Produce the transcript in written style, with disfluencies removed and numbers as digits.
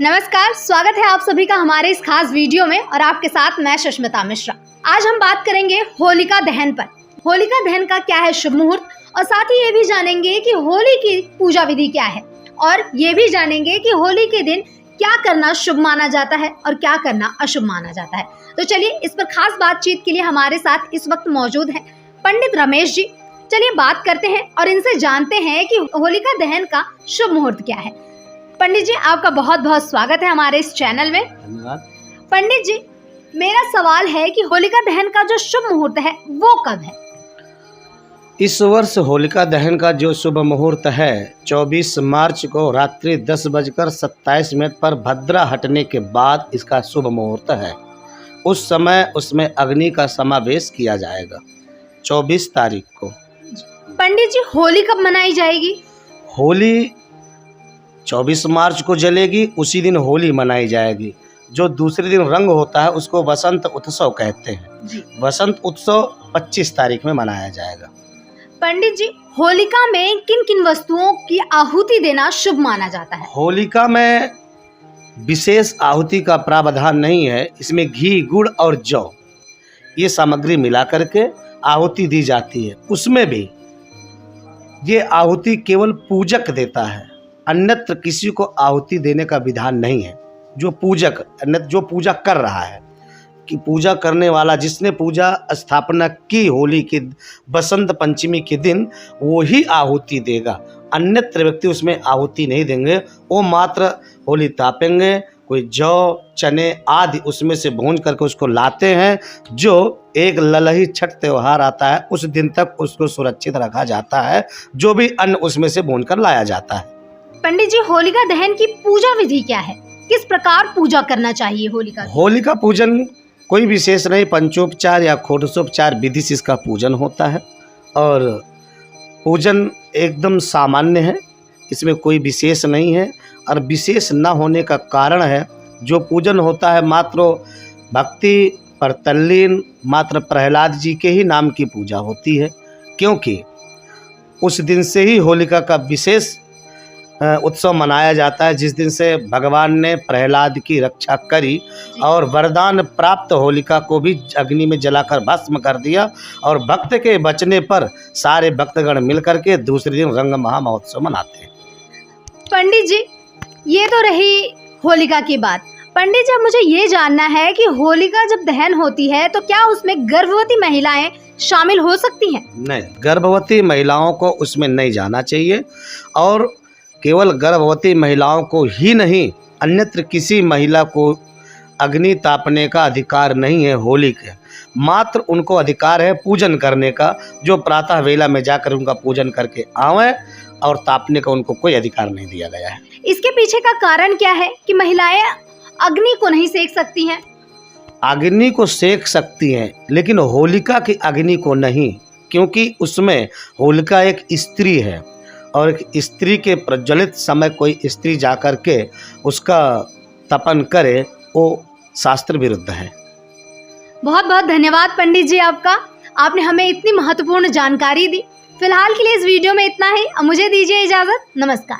नमस्कार, स्वागत है आप सभी का हमारे इस खास वीडियो में और आपके साथ मैं सुष्मिता मिश्रा। आज हम बात करेंगे होलिका दहन पर। होलिका दहन का क्या है शुभ मुहूर्त, और साथ ही ये भी जानेंगे कि होली की पूजा विधि क्या है, और ये भी जानेंगे कि होली के दिन क्या करना शुभ माना जाता है और क्या करना अशुभ माना जाता है। तो चलिए, इस पर खास बातचीत के लिए हमारे साथ इस वक्त मौजूद है पंडित रमेश जी। चलिए बात करते हैं और इनसे जानते हैं कि होलिका दहन का शुभ मुहूर्त क्या है। पंडित जी, आपका बहुत बहुत स्वागत है हमारे इस चैनल में। धन्यवाद। पंडित जी, मेरा सवाल है कि होलिका दहन का जो शुभ मुहूर्त है वो कब है? इस वर्ष होलिका दहन का जो शुभ मुहूर्त है 24 मार्च को रात्रि 10:27 पर भद्रा हटने के बाद इसका शुभ मुहूर्त है। उस समय उसमें अग्नि का समावेश किया जाएगा 24 तारीख को। पंडित जी, होली कब मनाई जाएगी? होली 24 मार्च को जलेगी, उसी दिन होली मनाई जाएगी। जो दूसरे दिन रंग होता है उसको वसंत उत्सव कहते हैं जी। वसंत उत्सव 25 तारीख में मनाया जाएगा। पंडित जी, होलिका में किन किन वस्तुओं की आहुति देना शुभ माना जाता है? होलिका में विशेष आहुति का प्रावधान नहीं है। इसमें घी, गुड़ और जौ ये सामग्री मिला करके आहुति दी जाती है। उसमें भी ये आहुति केवल पूजक देता है, अन्यत्र किसी को आहुति देने का विधान नहीं है। जो पूजक, अन्यत्र जो पूजा कर रहा है, कि पूजा करने वाला जिसने पूजा स्थापना की होली के बसंत पंचमी के दिन, वो ही आहुति देगा। अन्यत्र व्यक्ति उसमें आहुति नहीं देंगे। वो मात्र होली तापेंगे, कोई जौ, चने आदि उसमें से भून करके उसको लाते हैं। जो एक ललही छठ त्यौहार आता है उस दिन तक उसको सुरक्षित रखा जाता है। जो भी अन्न उसमें से भून कर लाया जाता है। पंडित जी, होलिका दहन की पूजा विधि क्या है? किस प्रकार पूजा करना चाहिए होलिका? होलिका पूजन कोई विशेष नहीं, पंचोपचार या षोडशोपचार विधि से इसका पूजन होता है। और पूजन एकदम सामान्य है, इसमें कोई विशेष नहीं है। और विशेष न होने का कारण है, जो पूजन होता है मात्र भक्ति पर तल्लीन, मात्र प्रहलाद जी के ही नाम की पूजा होती है। क्योंकि उस दिन से ही होलिका का विशेष उत्सव मनाया जाता है, जिस दिन से भगवान ने प्रहलाद की रक्षा करी और वरदान प्राप्त होलिका को भी अग्नि में जलाकर भस्म कर दिया। और भक्त के बचने पर सारे भक्तगण मिलकर के दूसरे दिन रंग महा महोत्सव मनाते हैं। पंडित जी, ये तो रही होलिका की बात। पंडित जी, अब मुझे ये जानना है कि होलिका जब दहन होती है तो क्या उसमें गर्भवती महिलाएं शामिल हो सकती हैं? नहीं, गर्भवती महिलाओं को उसमें नहीं जाना चाहिए। और केवल गर्भवती महिलाओं को ही नहीं, अन्यत्र किसी महिला को अग्नि तापने का अधिकार नहीं है होली के। मात्र उनको अधिकार है पूजन करने का, जो प्रातः वेला में जाकर उनका पूजन करके आवे, और तापने का उनको कोई अधिकार नहीं दिया गया है। इसके पीछे का कारण क्या है कि महिलाएं अग्नि को नहीं सेक सकती हैं? अग्नि को सेक सकती हैं, लेकिन होलिका की अग्नि को नहीं, क्योंकि उसमें होलिका एक स्त्री है। और एक स्त्री के प्रज्वलित समय कोई स्त्री जाकर के उसका तपन करे, वो शास्त्र विरुद्ध है। बहुत बहुत धन्यवाद पंडित जी आपका। आपने हमें इतनी महत्वपूर्ण जानकारी दी। फिलहाल के लिए इस वीडियो में इतना ही। अब मुझे दीजिए इजाजत। नमस्कार।